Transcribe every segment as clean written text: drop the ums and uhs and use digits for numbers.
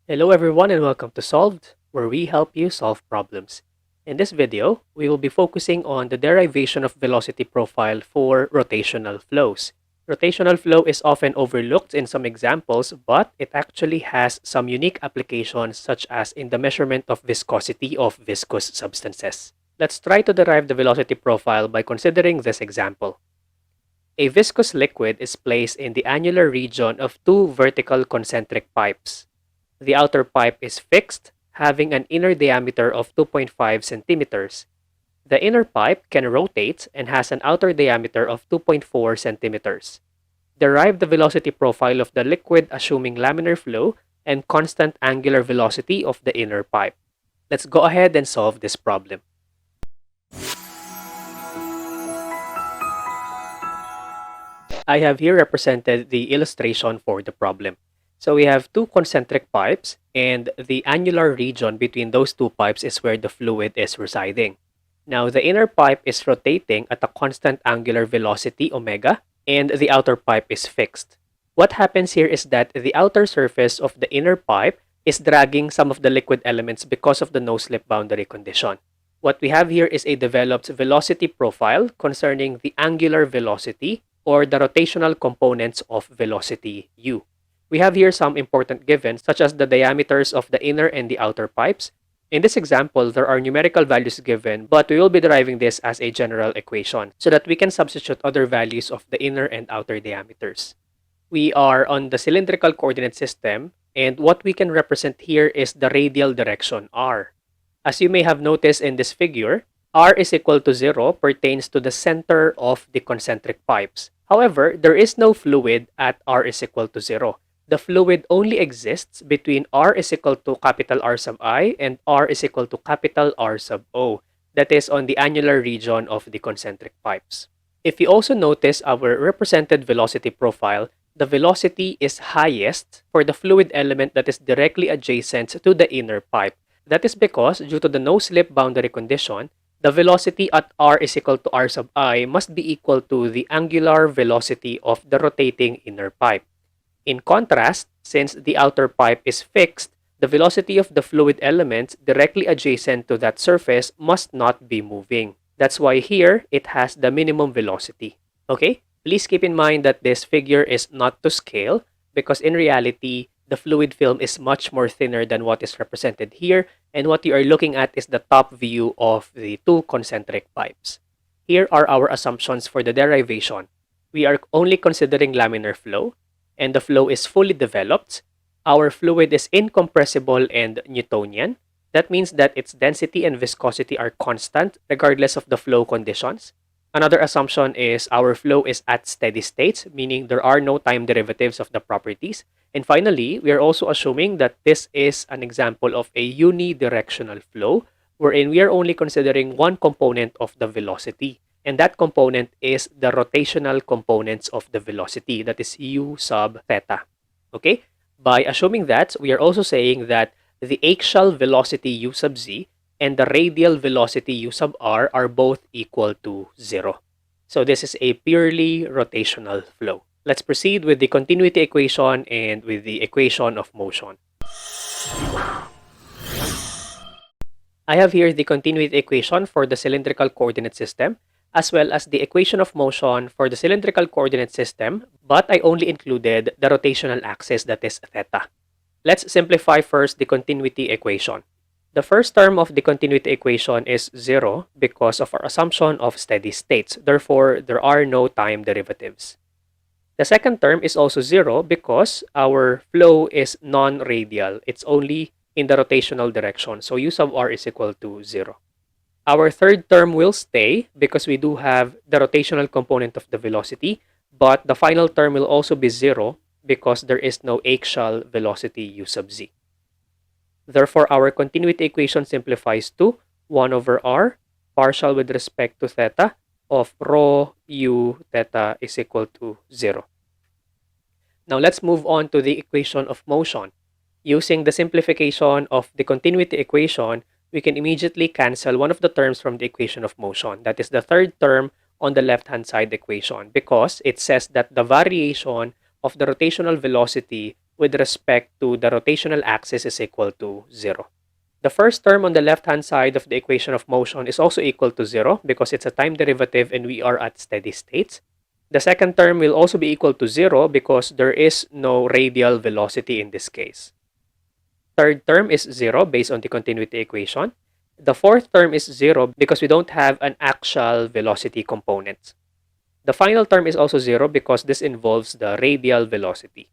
Hello everyone and welcome to Solved, where we help you solve problems. In this video, we will be focusing on the derivation of velocity profile for rotational flows. Rotational flow is often overlooked in some examples, but it actually has some unique applications such as in the measurement of viscosity of viscous substances. Let's try to derive the velocity profile by considering this example. A viscous liquid is placed in the annular region of two vertical concentric pipes. The outer pipe is fixed, having an inner diameter of 2.5 centimeters. The inner pipe can rotate and has an outer diameter of 2.4 centimeters. Derive the velocity profile of the liquid assuming laminar flow and constant angular velocity of the inner pipe. Let's go ahead and solve this problem. I have here represented the illustration for the problem. So we have two concentric pipes, and the annular region between those two pipes is where the fluid is residing. Now, the inner pipe is rotating at a constant angular velocity omega, and the outer pipe is fixed. What happens here is that the outer surface of the inner pipe is dragging some of the liquid elements because of the no-slip boundary condition. What we have here is a developed velocity profile concerning the angular velocity or the rotational components of velocity u. We have here some important givens such as the diameters of the inner and the outer pipes. In this example, there are numerical values given, but we will be deriving this as a general equation so that we can substitute other values of the inner and outer diameters. We are on the cylindrical coordinate system, and what we can represent here is the radial direction r. As you may have noticed in this figure, r is equal to 0 pertains to the center of the concentric pipes. However, there is no fluid at r is equal to 0. The fluid only exists between r is equal to capital R sub I and r is equal to capital R sub O, that is on the annular region of the concentric pipes. If you also notice our represented velocity profile, the velocity is highest for the fluid element that is directly adjacent to the inner pipe. That is because, due to the no-slip boundary condition, the velocity at r is equal to R sub I must be equal to the angular velocity of the rotating inner pipe. In contrast, since the outer pipe is fixed, the velocity of the fluid element directly adjacent to that surface must not be moving. That's why here, it has the minimum velocity. Okay? Please keep in mind that this figure is not to scale because in reality, the fluid film is much more thinner than what is represented here, and what you are looking at is the top view of the two concentric pipes. Here are our assumptions for the derivation. We are only considering laminar flow, and the flow is fully developed. Our fluid is incompressible and Newtonian. That means that its density and viscosity are constant regardless of the flow conditions. Another assumption is our flow is at steady state, meaning there are no time derivatives of the properties. And finally, we are also assuming that this is an example of a unidirectional flow, wherein we are only considering one component of the velocity. And that component is the rotational components of the velocity, that is u sub theta. Okay? By assuming that, we are also saying that the axial velocity u sub z and the radial velocity u sub r are both equal to 0. So this is a purely rotational flow. Let's proceed with the continuity equation and with the equation of motion. I have here the continuity equation for the cylindrical coordinate system, as well as the equation of motion for the cylindrical coordinate system, but I only included the rotational axis, that is theta. Let's simplify first the continuity equation. The first term of the continuity equation is 0 because of our assumption of steady states. Therefore, there are no time derivatives. The second term is also 0 because our flow is non-radial. It's only in the rotational direction. So u sub r is equal to 0. Our third term will stay because we do have the rotational component of the velocity, but the final term will also be 0 because there is no axial velocity u sub z. Therefore, our continuity equation simplifies to 1 over r partial with respect to theta of rho u theta is equal to 0. Now let's move on to the equation of motion. Using the simplification of the continuity equation, we can immediately cancel one of the terms from the equation of motion. That is the third term on the left-hand side equation because it says that the variation of the rotational velocity with respect to the rotational axis is equal to 0. The first term on the left-hand side of the equation of motion is also equal to 0 because it's a time derivative and we are at steady states. The second term will also be equal to 0 because there is no radial velocity in this case. Third term is 0 based on the continuity equation. The fourth term is 0 because we don't have an actual velocity component. The final term is also 0 because this involves the radial velocity.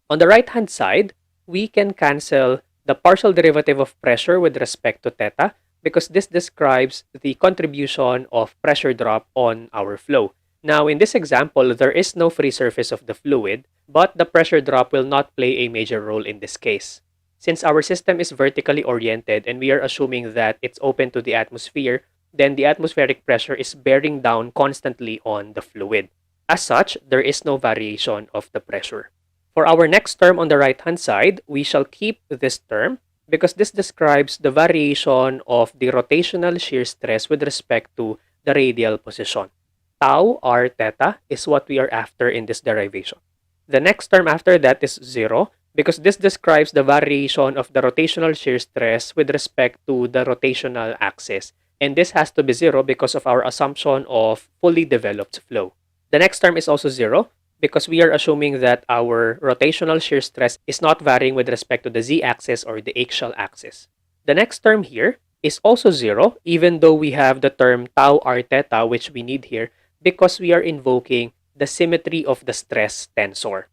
On the right-hand side, we can cancel the partial derivative of pressure with respect to theta because this describes the contribution of pressure drop on our flow. Now, in this example, there is no free surface of the fluid, but the pressure drop will not play a major role in this case. Since our system is vertically oriented and we are assuming that it's open to the atmosphere, then the atmospheric pressure is bearing down constantly on the fluid. As such, there is no variation of the pressure. For our next term on the right-hand side, we shall keep this term because this describes the variation of the rotational shear stress with respect to the radial position. Tau r theta is what we are after in this derivation. The next term after that is 0 because this describes the variation of the rotational shear stress with respect to the rotational axis. And this has to be 0 because of our assumption of fully developed flow. The next term is also 0 because we are assuming that our rotational shear stress is not varying with respect to the z-axis or the axial axis. The next term here is also 0 even though we have the term tau r theta which we need here because we are invoking the symmetry of the stress tensor.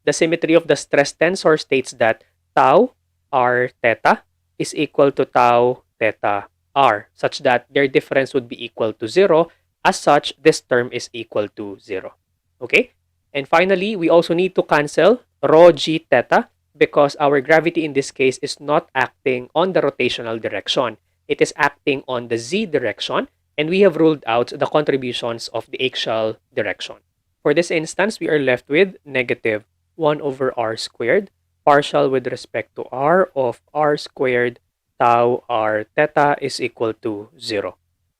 The symmetry of the stress tensor states that tau r theta is equal to tau theta r, such that their difference would be equal to 0. As such, this term is equal to 0. Okay? And finally, we also need to cancel rho g theta because our gravity in this case is not acting on the rotational direction. It is acting on the z direction, and we have ruled out the contributions of the axial direction. For this instance, we are left with negative 1 over r squared, partial with respect to r of r squared tau r theta is equal to 0.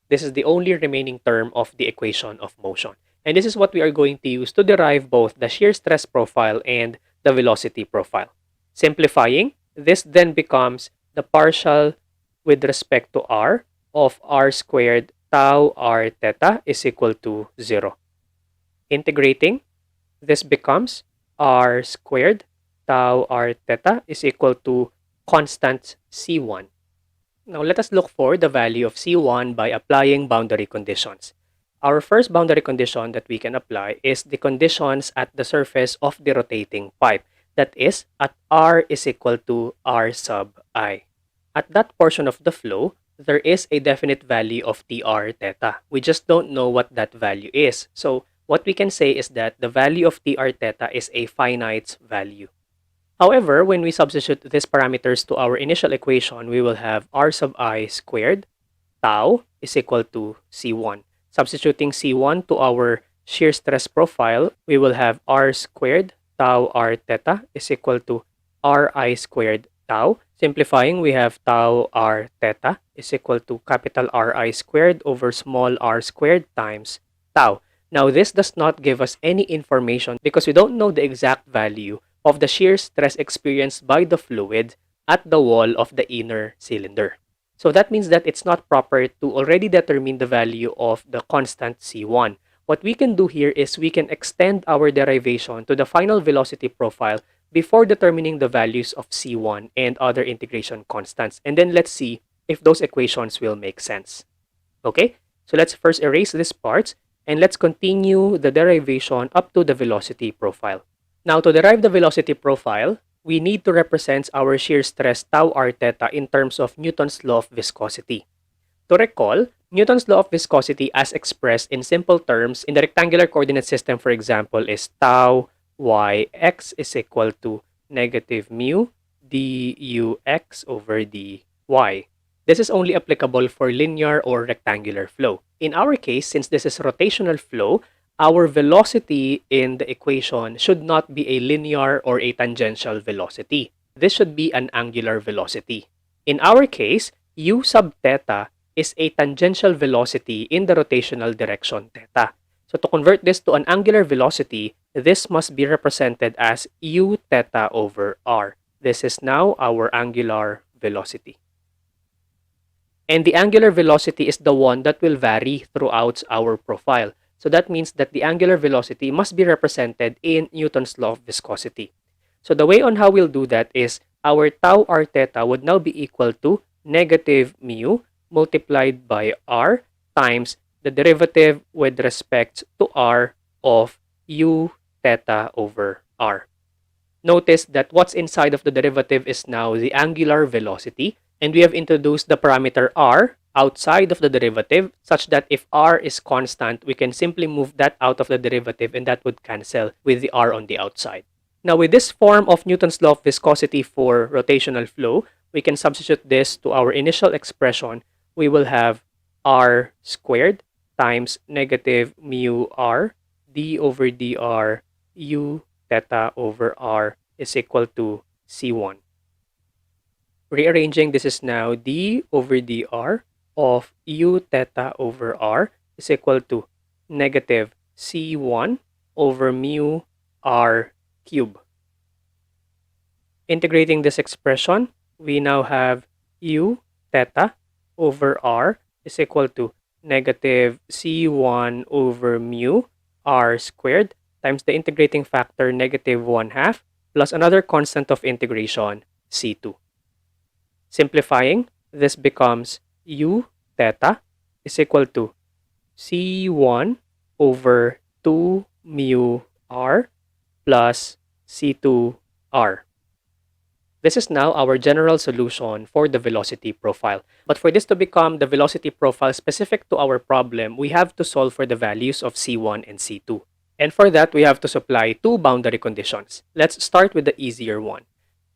This is the only remaining term of the equation of motion. And this is what we are going to use to derive both the shear stress profile and the velocity profile. Simplifying, this then becomes the partial with respect to r of r squared tau r theta is equal to 0. Integrating, this becomes r squared tau r theta is equal to constant C1. Now let us look for the value of C1 by applying boundary conditions. Our first boundary condition that we can apply is the conditions at the surface of the rotating pipe. That is, at r is equal to r sub I. At that portion of the flow, there is a definite value of Tr theta. We just don't know what that value is. So what we can say is that the value of Tr theta is a finite value. However, when we substitute these parameters to our initial equation, we will have r sub I squared tau is equal to C1. Substituting C1 to our shear stress profile, we will have r squared tau r theta is equal to ri squared tau. Simplifying, we have tau r theta is equal to capital Ri squared over small r squared times tau. Now, this does not give us any information because we don't know the exact value of the shear stress experienced by the fluid at the wall of the inner cylinder. So that means that it's not proper to already determine the value of the constant C1. What we can do here is we can extend our derivation to the final velocity profile before determining the values of C1 and other integration constants. And then let's see if those equations will make sense. Okay, so let's first erase these parts and let's continue the derivation up to the velocity profile. Now, to derive the velocity profile, we need to represent our shear stress tau r theta in terms of Newton's law of viscosity. To recall, Newton's law of viscosity as expressed in simple terms in the rectangular coordinate system, for example, is tau yx is equal to negative mu dux over dy. This is only applicable for linear or rectangular flow. In our case, since this is rotational flow, our velocity in the equation should not be a linear or a tangential velocity. This should be an angular velocity. In our case, u sub theta is a tangential velocity in the rotational direction theta. So to convert this to an angular velocity, this must be represented as u theta over r. This is now our angular velocity. And the angular velocity is the one that will vary throughout our profile. So that means that the angular velocity must be represented in Newton's law of viscosity. So the way on how we'll do that is our tau r theta would now be equal to negative mu multiplied by r times the derivative with respect to r of u theta over r. Notice that what's inside of the derivative is now the angular velocity, and we have introduced the parameter r outside of the derivative such that if r is constant, we can simply move that out of the derivative and that would cancel with the r on the outside. Now with this form of Newton's law of viscosity for rotational flow, we can substitute this to our initial expression. We will have r squared times negative mu r d over dr u theta over r is equal to c1. Rearranging, this is now d over dr of u theta over r is equal to negative c1 over mu r cube. Integrating this expression, we now have u theta over r is equal to negative c1 over mu r squared times the integrating factor negative 1/2 plus another constant of integration c2. Simplifying, this becomes u theta is equal to c1 over 2 mu r plus c2 r. This is now our general solution for the velocity profile. But for this to become the velocity profile specific to our problem, we have to solve for the values of c1 and c2. And for that, we have to supply two boundary conditions. Let's start with the easier one.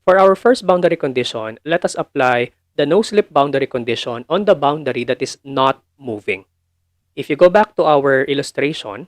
For our first boundary condition, let us apply the no-slip boundary condition on the boundary that is not moving. If you go back to our illustration,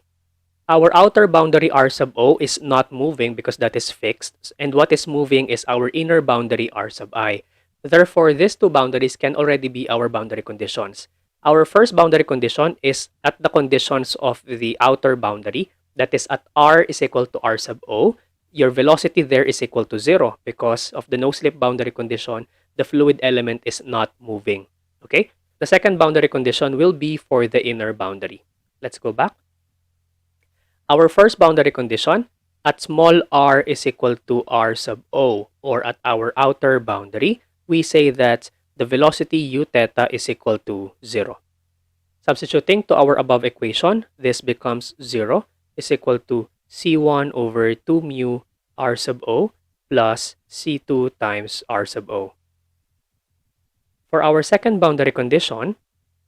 our outer boundary r sub o is not moving because that is fixed, and what is moving is our inner boundary r sub I. Therefore, these two boundaries can already be our boundary conditions. Our first boundary condition is at the conditions of the outer boundary, that is at r is equal to r sub o. Your velocity there is equal to 0 because of the no-slip boundary condition, the fluid element is not moving. Okay? The second boundary condition will be for the inner boundary. Let's go back. Our first boundary condition, at small r is equal to r sub o, or at our outer boundary, we say that the velocity u theta is equal to 0. Substituting to our above equation, this becomes 0 is equal to c1 over 2 mu r sub o plus c2 times r sub o. For our second boundary condition,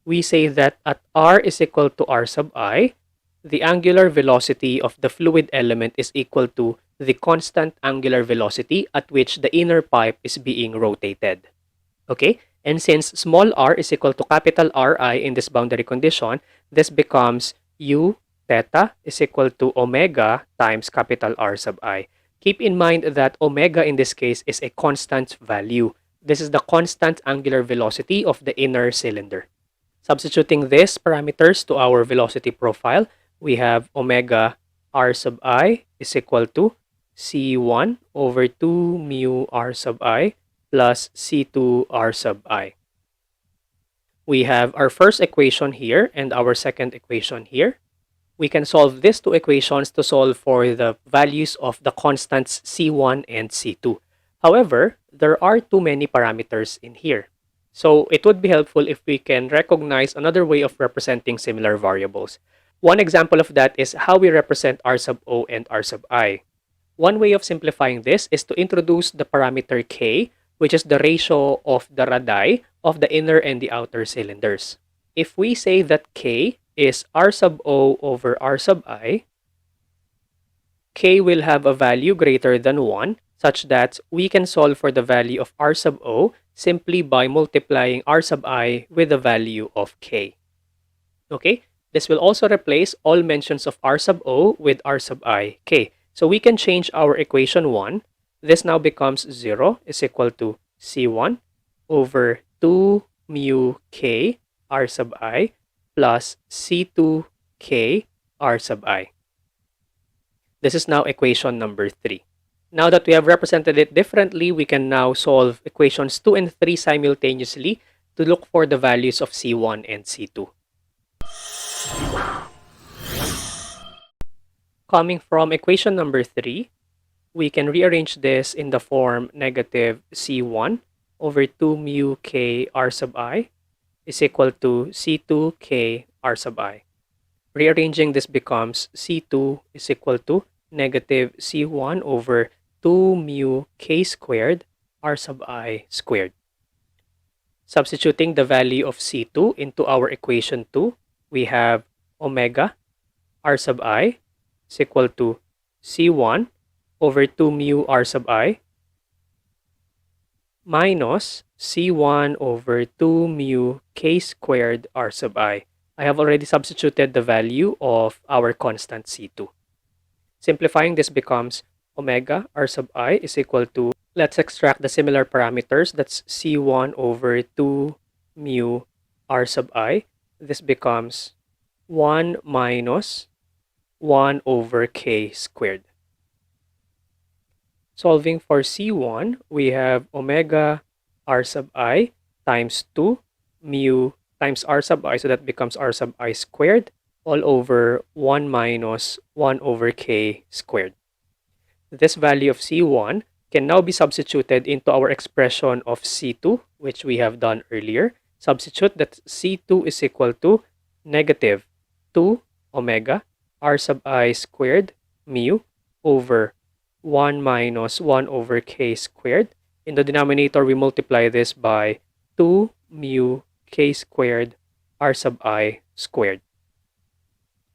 we say that at r is equal to r sub I, the angular velocity of the fluid element is equal to the constant angular velocity at which the inner pipe is being rotated. Okay? And since small r is equal to capital Ri in this boundary condition, this becomes u theta is equal to omega times capital R sub I. Keep in mind that omega in this case is a constant value. This is the constant angular velocity of the inner cylinder. Substituting these parameters to our velocity profile, we have omega r sub I is equal to c1 over 2 mu r sub I plus c2 r sub I. We have our first equation here and our second equation here. We can solve these two equations to solve for the values of the constants c1 and c2. However, there are too many parameters in here. So it would be helpful if we can recognize another way of representing similar variables. One example of that is how we represent r sub o and r sub I. One way of simplifying this is to introduce the parameter k, which is the ratio of the radii of the inner and the outer cylinders. If we say that k is r sub o over r sub I, k will have a value greater than 1 such that we can solve for the value of r sub o simply by multiplying r sub I with the value of k. Okay, this will also replace all mentions of r sub o with r sub I k. So we can change our equation 1. This now becomes 0 is equal to c1 over 2 mu k r sub I plus c2 k r sub I. This is now equation number 3. Now that we have represented it differently, we can now solve equations 2 and 3 simultaneously to look for the values of C1 and C2. Coming from equation number 3, we can rearrange this in the form negative C1 over 2 mu k r sub I is equal to C2 k r sub I. Rearranging this becomes C2 is equal to negative C1 over 2 mu k squared r sub I squared. Substituting the value of C2 into our equation 2, we have omega r sub I is equal to C1 over 2 mu r sub I minus C1 over 2 mu k squared r sub I. I have already substituted the value of our constant C2. Simplifying, this becomes omega r sub I is equal to, let's extract the similar parameters, that's C1 over 2 mu r sub I. This becomes 1 minus 1 over k squared. Solving for C1, we have omega r sub I times 2 mu times r sub I, so that becomes r sub I squared all over 1 minus 1 over k squared. This value of C1 can now be substituted into our expression of C2, which we have done earlier. Substitute that C2 is equal to negative 2 omega r sub I squared mu over 1 minus 1 over k squared. In the denominator, we multiply this by 2 mu k squared r sub I squared.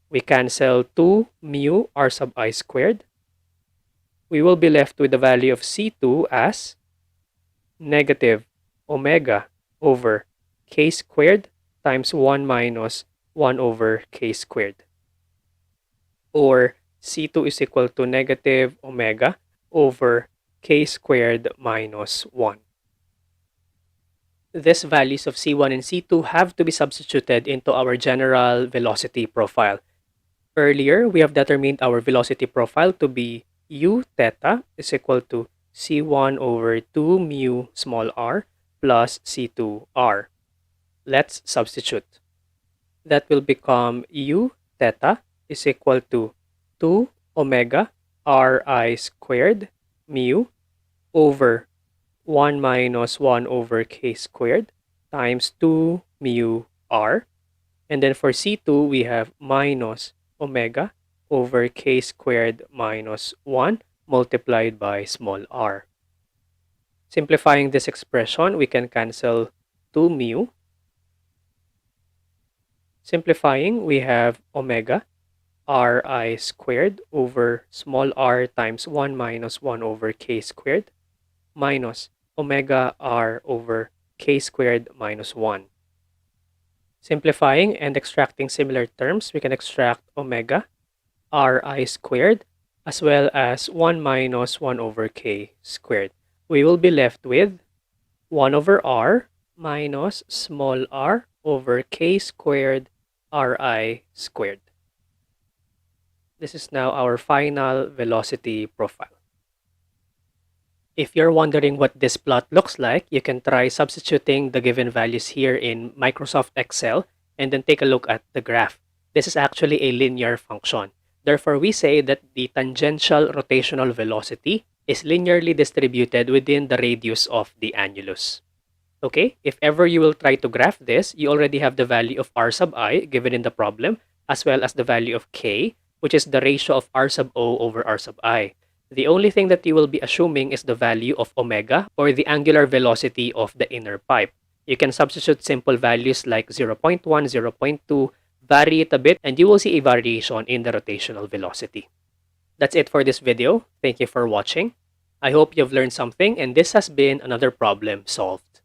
We cancel 2 mu r sub I squared. We will be left with the value of C2 as negative omega over k squared times 1 minus 1 over k squared. Or C2 is equal to negative omega over k squared minus 1. These values of C1 and C2 have to be substituted into our general velocity profile. Earlier, we have determined our velocity profile to be u theta is equal to C1 over 2 mu small r plus C2 r. Let's substitute. That will become u theta is equal to 2 omega ri squared mu over 1 minus 1 over k squared times 2 mu r. And then for C2, we have minus omega over k squared minus 1 multiplied by small r. Simplifying this expression, we can cancel 2 mu. Simplifying, we have omega ri squared over small r times 1 minus 1 over k squared minus omega r over k squared minus 1. Simplifying and extracting similar terms, we can extract omega ri squared as well as 1 minus 1 over k squared. We will be left with 1 over r minus small r over k squared ri squared. This is now our final velocity profile. If you're wondering what this plot looks like, you can try substituting the given values here in Microsoft Excel and then take a look at the graph. This is actually a linear function. Therefore, we say that the tangential rotational velocity is linearly distributed within the radius of the annulus. Okay, if ever you will try to graph this, you already have the value of r sub I given in the problem, as well as the value of k, which is the ratio of r sub o over r sub I. The only thing that you will be assuming is the value of omega, or the angular velocity of the inner pipe. You can substitute simple values like 0.1, 0.2, vary it a bit, and you will see a variation in the rotational velocity. That's it for this video. Thank you for watching. I hope you've learned something, and this has been another problem solved.